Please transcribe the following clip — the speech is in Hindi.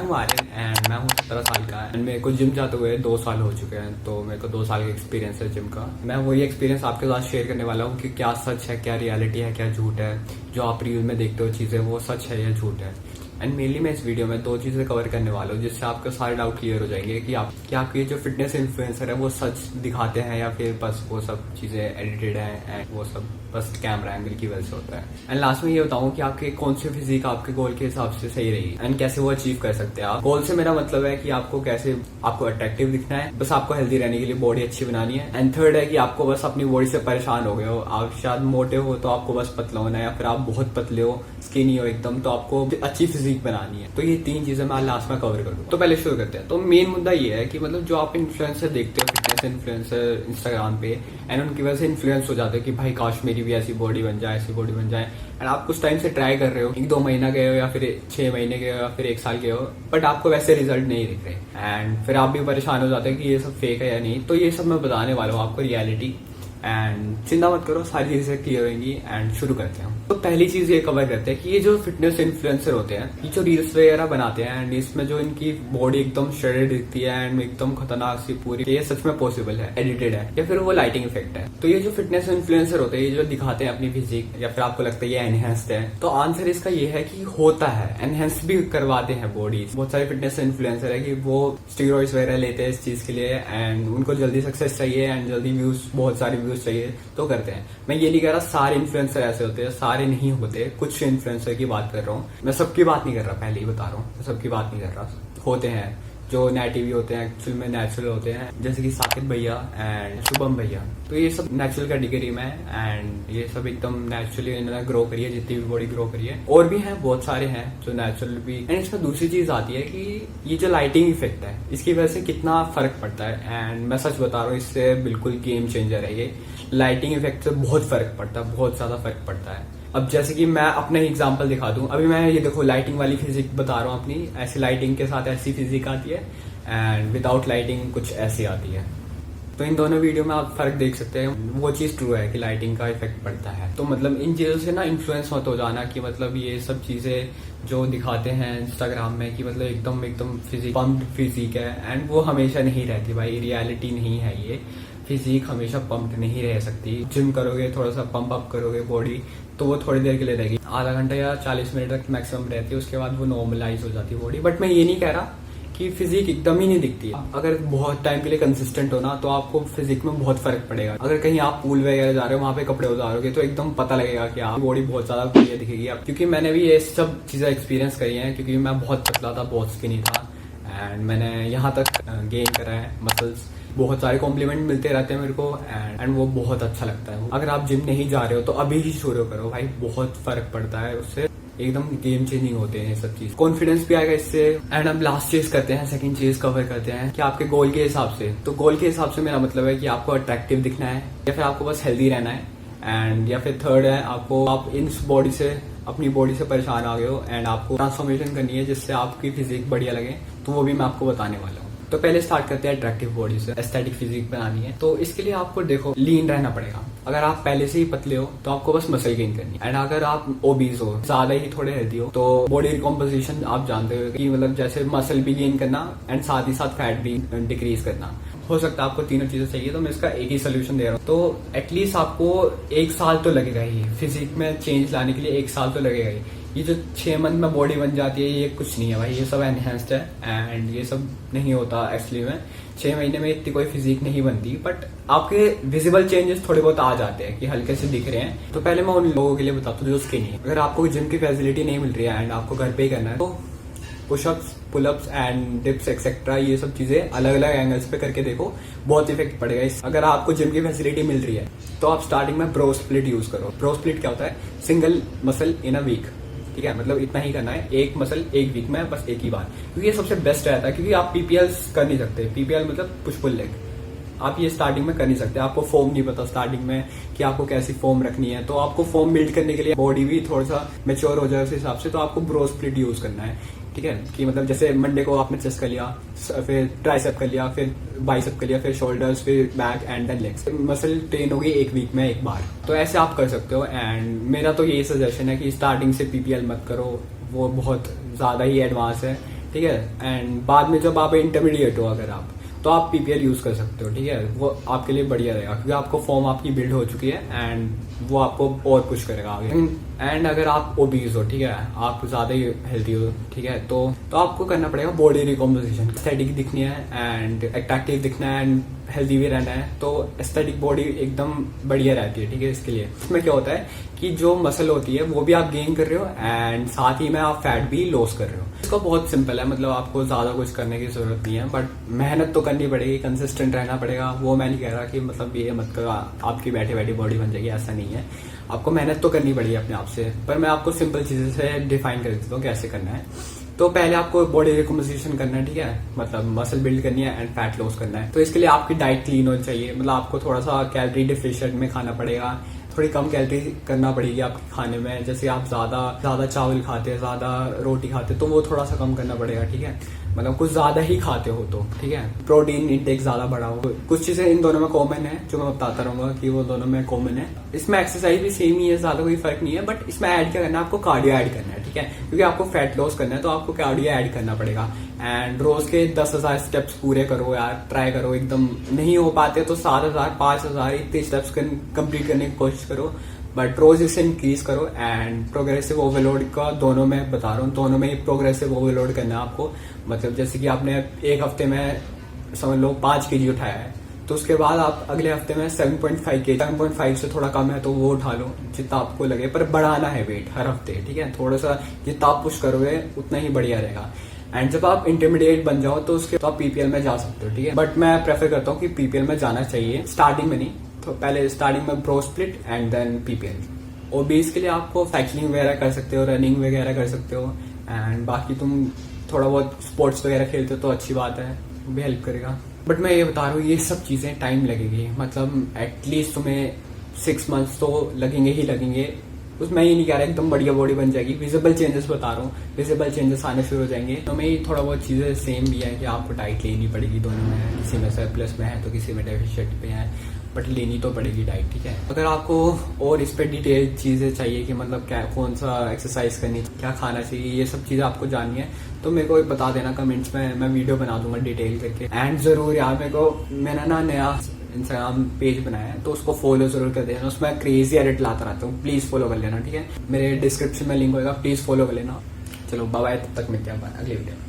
हूँ आर्यन एंड मैं हूँ 17 साल का एंड मेरे को जिम जाते हुए 2 साल हो चुके हैं। तो मेरे को 2 साल का एक्सपीरियंस है जिम का। मैं वही एक्सपीरियंस आपके साथ शेयर करने वाला हूँ कि क्या सच है, क्या रियलिटी है, क्या झूठ है। जो आप रील में देखते हो चीजें वो सच है या झूठ है। एंड मेनली मैं इस वीडियो में 2 चीजें कवर करने वाला हूँ जिससे आपके सारे डाउट क्लियर हो जाएंगे कि आपके जो फिटनेस इन्फ्लुएंसर है वो सच दिखाते हैं या फिर बस वो सब चीजें एडिटेड है एंड वो सब बस कैमरा एंगल की वजह से होता है। एंड लास्ट में ये बताऊं कि आपके कौन सी फिजिक आपके गोल के हिसाब से सही रही एंड कैसे वो अचीव कर सकते हैं आप। गोल से मेरा मतलब है कि आपको अट्रैक्टिव दिखना है, बस आपको हेल्दी रहने के लिए बॉडी अच्छी बनानी है। एंड थर्ड है कि आपको बस अपनी बॉडी से परेशान हो गए हो, आप शायद मोटे हो तो आपको बस पतला होना है, या फिर आप बहुत पतले हो, स्किनी हो एकदम, तो आपको अच्छी फिजिक बनानी है। तो ये 3 चीजें मैं लास्ट में कवर करूँ। तो पहले शुरू करते हैं। तो मेन मुद्दा ये है कि मतलब जो आप इन्फ्लुएंसर देखते हो, फिटनेस इन्फ्लुएंसर इंस्टाग्राम पे, एंड उनकी वजह से इन्फ्लुएंस हो जाते हो कि भाई काश मेरी भी ऐसी बॉडी बन जाए, ऐसी बॉडी बन जाए। एंड आप कुछ टाइम से ट्राई कर रहे हो, 1-2 महीना गए हो या फिर 6 महीने गए हो या फिर 1 साल गए हो, बट आपको वैसे रिजल्ट नहीं दिख रहे एंड फिर आप भी परेशान हो जाते हैं कि ये सब फेक है या नहीं। तो ये सब मैं बताने वाला हूँ आपको रियलिटी। एंड चिंता मत करो, सारी चीजें क्लियर होंगी। एंड शुरू करते हैं। तो पहली चीज ये कवर करते हैं कि ये जो फिटनेस इन्फ्लुएंसर होते हैं, ये जो रील्स वगैरह बनाते हैं एंड इसमें जो इनकी बॉडी एकदम श्रेडेड दिखती है एंड एकदम खतरनाक सी पूरी, ये सच में पॉसिबल है, एडिटेड है या फिर वो लाइटिंग इफेक्ट है। तो ये जो फिटनेस इन्फ्लुएंसर होते हैं, ये जो दिखाते हैं अपनी फिजिक या फिर आपको लगता है ये एनहेंस्ड है, तो आंसर इसका ये है कि होता है, एनहेंस भी करवाते हैं बॉडी। बहुत सारे फिटनेस इन्फ्लुएंसर है कि वो स्टीरॉइड्स वगैरह लेते हैं इस चीज के लिए एंड उनको जल्दी सक्सेस चाहिए एंड जल्दी व्यूज, बहुत सारे व्यूज चाहिए तो करते हैं। मैं ये नहीं कह रहा सारे इन्फ्लुएंसर ऐसे होते हैं, सारे नहीं होते, कुछ इन्फ्लुएंसर की बात कर रहा हूँ मैं, सबकी बात नहीं कर रहा, पहले ही बता रहा हूँ, सबकी बात नहीं कर रहा। होते हैं जो नेटिव होते हैं, एक्चुअल में नेचुरल होते हैं, जैसे कि साकिब भैया एंड शुभम भैया। तो ये सब नेचुरल कैटेगरी में एंड ये सब एकदम नेचुरली इन्होंने ग्रो करी है, जितनी भी बॉडी ग्रो करी है। और भी हैं, बहुत सारे हैं जो नेचुरल भी। एंड इसमें दूसरी चीज आती है कि ये जो लाइटिंग इफेक्ट है, इसकी वजह से कितना फर्क पड़ता है। एंड मैं सच बता रहा हूँ, इससे बिल्कुल गेम चेंजर है ये। लाइटिंग इफेक्ट से बहुत फर्क पड़ता है, बहुत ज्यादा फर्क पड़ता है। अब जैसे कि मैं अपना ही एग्जांपल दिखा दूं, अभी मैं ये देखो लाइटिंग वाली फिजिक बता रहा हूँ अपनी, ऐसी लाइटिंग के साथ ऐसी फिजिक आती है एंड विदाउट लाइटिंग कुछ ऐसी आती है। तो इन दोनों वीडियो में आप फर्क देख सकते हैं, वो चीज ट्रू है कि लाइटिंग का इफेक्ट पड़ता है। तो मतलब इन चीजों से ना इन्फ्लुएंस मत हो जाना कि मतलब ये सब चीजें जो दिखाते हैं इंस्टाग्राम में कि मतलब एकदम फिजिक पम्प्ड फिजिक है, एंड वो हमेशा नहीं रहती भाई, रियलिटी नहीं है ये। फिजिक हमेशा पंप्ड नहीं रह सकती। जिम करोगे, थोड़ा सा पंप अप करोगे बॉडी, तो वो थोड़ी देर के लिए रहेगी, आधा घंटा या 40 मिनट तक मैक्सिमम रहती है, उसके बाद वो नॉर्मलाइज हो जाती है बॉडी। बट मैं ये नहीं कह रहा कि फिजिक एकदम ही नहीं दिखती है। अगर बहुत टाइम के लिए कंसिस्टेंट हो ना, तो आपको फिजिक में बहुत फर्क पड़ेगा। अगर कहीं आप पूल वगैरह जा रहे हो, वहां पे कपड़े उतारोगे तो एकदम पता लगेगा कि आप बॉडी बहुत ज्यादा बढ़िया दिखेगी आप। क्योंकि मैंने भी ये सब चीजें एक्सपीरियंस करी है, क्योंकि मैं बहुत पतला था, बहुत स्किनी था एंड मैंने यहाँ तक गेन करा है मसल्स। बहुत सारे कॉम्प्लीमेंट मिलते रहते हैं मेरे को एंड वो बहुत अच्छा लगता है। अगर आप जिम नहीं जा रहे हो तो अभी ही शुरू करो भाई, बहुत फर्क पड़ता है उससे, एकदम गेम चेंजिंग होते हैं ये सब चीज। कॉन्फिडेंस भी आएगा इससे। एंड अब लास्ट चीज करते हैं, सेकंड चीज कवर करते हैं कि आपके गोल के हिसाब से। तो गोल के हिसाब से मेरा मतलब है कि आपको अट्रैक्टिव दिखना है या फिर आपको बस हेल्दी रहना है एंड या फिर थर्ड है आप इन बॉडी से, अपनी बॉडी से परेशान आ गए हो एंड आपको ट्रांसफॉर्मेशन करनी है जिससे आपकी फिजिक बढ़िया लगे, तो वो भी मैं आपको बताने वाला हूँ। तो पहले स्टार्ट करते हैं अट्रैक्टिव बॉडी से। एस्थेटिक फिजिक बनानी है तो इसके लिए आपको देखो लीन रहना पड़ेगा। अगर आप पहले से ही पतले हो तो आपको बस मसल गेन करनी है। एंड अगर आप ओबीज हो, ज्यादा ही थोड़े हेल्दी हो, तो बॉडी रिकॉम्पोजिशन आप जानते हो कि मतलब जैसे मसल भी गेन करना एंड साथ ही साथ फैट भी डिक्रीज करना। हो सकता है आपको तीनों चीजें चाहिए, तो मैं इसका एक ही सोल्यूशन दे रहा हूँ। तो एटलीस्ट आपको 1 साल तो लगेगा ही, फिजिक में चेंज लाने के लिए 1 साल तो लगेगा ही। ये जो 6 मंथ में बॉडी बन जाती है, ये कुछ नहीं है भाई, ये सब एनहेंस्ड है एंड ये सब नहीं होता एक्चुअली में। 6 महीने में इतनी कोई फिजिक नहीं बनती, बट आपके विजिबल चेंजेस थोड़े बहुत आ जाते हैं कि हल्के से दिख रहे हैं। तो पहले मैं उन लोगों के लिए बताता हूँ जो स्किनी है। अगर आपको जिम की फैसिलिटी नहीं मिल रही है एंड आपको घर पे ही करना है, तो pushups, pullups and dips etcetera, ये सब चीजें अलग अलग एंगल्स पे करके देखो, बहुत इफेक्ट पड़ेगा इस। अगर आपको जिम की फैसिलिटी मिल रही है तो आप स्टार्टिंग में ब्रो स्प्लिट यूज करो। ब्रो स्प्लिट क्या होता है? Single muscle in a week, ठीक है, मतलब इतना ही करना है, एक मसल एक वीक में बस एक ही बार, क्योंकि ये सबसे बेस्ट रहता है। क्योंकि आप पीपीएल कर नहीं सकते, पीपीएल मतलब पुश पुल लेग, आप ये स्टार्टिंग में कर नहीं सकते। आपको फॉर्म नहीं पता स्टार्टिंग में कि आपको कैसी फॉर्म रखनी है, तो आपको फॉर्म बिल्ड करने के लिए बॉडी भी थोड़ा सा मेच्योर हो जाए उस हिसाब से, तो आपको ब्रो स्प्लिट यूज करना है, ठीक है। कि मतलब जैसे मंडे को आपने चेस्ट कर लिया, फिर ट्राइसेप कर लिया, फिर बाइसेप कर लिया, फिर शोल्डर्स, फिर back and then legs. Muscle train होगी एक वीक में एक बार, तो ऐसे आप कर सकते हो। एंड मेरा तो यही सजेशन है कि स्टार्टिंग से पीपीएल मत करो, वो बहुत ज्यादा ही एडवांस है ठीक है। एंड बाद में जब आप इंटरमीडिएट हो अगर आप, तो आप पीपीएल यूज कर सकते हो, ठीक है। वो आपके लिए बढ़िया रहेगा क्योंकि आपको फॉर्म आपकी बिल्ड हो चुकी है एंड वो आपको और पुश करेगा आगे। एंड अगर आप ओबीज हो, ठीक है, आप ज्यादा ही हेल्दी हो, ठीक है, तो आपको करना पड़ेगा बॉडी रिकॉम्पोजिशन। एस्थेटिक दिखनी है एंड अट्रैक्टिव दिखना है एंड हेल्दी भी रहना है, तो एस्थेटिक बॉडी एकदम बढ़िया रहती है, ठीक है। इसके लिए इसमें क्या होता है कि जो मसल होती है वो भी आप गेन कर रहे हो एंड साथ ही में आप फैट भी लॉस कर रहे हो। इसका बहुत सिंपल है, मतलब आपको ज्यादा कुछ करने की जरूरत नहीं है, बट मेहनत तो करनी पड़ेगी, कंसिस्टेंट रहना पड़ेगा। वो मैं नहीं कह रहा कि मतलब ये मत करो आपकी बैठे बैठी बॉडी बन जाएगी, ऐसा नहीं है। आपको मेहनत तो करनी पड़ेगी अपने आप से, पर मैं आपको सिंपल चीजें से डिफाइन कर देता हूँ कैसे करना है। तो पहले आपको बॉडी रिकॉम्पोजिशन करना है, ठीक है, मतलब मसल बिल्ड करनी है एंड फैट लॉस करना है। तो इसके लिए आपकी डाइट क्लीन होनी चाहिए, मतलब आपको थोड़ा सा कैलोरी डिफिशिएंट में खाना पड़ेगा, थोड़ी कम कैलोरी करना पड़ेगी आपके खाने में। जैसे आप ज्यादा चावल खाते हैं, ज्यादा रोटी खाते हैं, तो वो थोड़ा सा कम करना पड़ेगा, ठीक है। मतलब कुछ ज्यादा ही खाते हो तो, ठीक है। प्रोटीन इंटेक ज्यादा बढ़ाओ। कुछ चीजें इन दोनों में कॉमन है जो मैं बताता रहूंगा कि वो दोनों में कॉमन है। इसमें एक्सरसाइज भी सेम ही है, ज्यादा कोई फर्क नहीं है, बट इसमें ऐड क्या करना है, आपको कार्डियो ऐड करना है, ठीक है, क्योंकि आपको फैट लॉस करना है तो आपको कार्डियो ऐड करना पड़ेगा। एंड रोज के 10,000 स्टेप्स पूरे करो यार, ट्राई करो। एकदम नहीं हो पाते तो 7,000 5,000 इतने स्टेप्स कंप्लीट करने की कोशिश करो, बट रोज इसे इंक्रीज करो। एंड प्रोग्रेसिव ओवरलोड का दोनों में बता रहा हूँ, दोनों में ही प्रोग्रेसिव ओवरलोड करना है आपको। मतलब जैसे कि आपने एक हफ्ते में समझ लो 5 kg उठाया है, तो उसके बाद आप अगले हफ्ते में 7.5 kg, 7.5 से थोड़ा कम है तो वो उठा लो जितना आपको लगे, पर बढ़ाना है वेट हर हफ्ते, ठीक है। थोड़ा सा जितना आप पुश करोगे उतना ही बढ़िया रहेगा। एंड जब आप इंटरमीडिएट बन जाओ तो उसके तो आप पीपीएल में जा सकते हो, ठीक है। बट मैं प्रेफर करता हूँ कि पीपीएल में जाना चाहिए, स्टार्टिंग में नहीं, तो पहले स्टार्टिंग में pro split and then PPL. ओबीज के लिए आपको साइकिलिंग वगैरह कर सकते हो, रनिंग वगैरह कर सकते हो। एंड बाकी तुम थोड़ा बहुत स्पोर्ट्स वगैरह खेलते हो तो अच्छी बात है, वो भी हेल्प करेगा। बट मैं ये बता रहा हूँ ये सब चीजें टाइम लगेगी, मतलब एटलीस्ट तुम्हें 6 months तो लगेंगे ही लगेंगे। उसमें ये नहीं कह रहा एकदम बढ़िया बॉडी बन जाएगी, विजिबल चेंजेस बता रहा हूँ, विजिबल चेंजेस आने शुरू हो जाएंगे। तो मैं ये थोड़ा बहुत चीजें सेम भी है कि आपको डाइट लेनी पड़ेगी, दोनों में किसी में सरप्लस में है तो किसी में डेफिशिएंट पे है, बट लेनी तो पड़ेगी डाइट, ठीक है। अगर आपको और इस पे डिटेल चीजें चाहिए कि मतलब क्या कौन सा एक्सरसाइज करनी, क्या खाना चाहिए, ये सब चीजें आपको जाननी है तो मेरे को बता देना कमेंट्स में, मैं वीडियो बना दूंगा डिटेल करके। एंड जरूर यार मेरे को, मैंने ना नया इंस्टाग्राम पेज बनाया है तो उसको फॉलो जरूर कर देना, उसमें क्रेजी एडिट लाता रहता हूँ, प्लीज फॉलो कर लेना, ठीक है। मेरे डिस्क्रिप्शन में लिंक होगा, प्लीज फॉलो कर लेना। चलो बाय बाय, तब तक मिलते हैं अगले वीडियो में।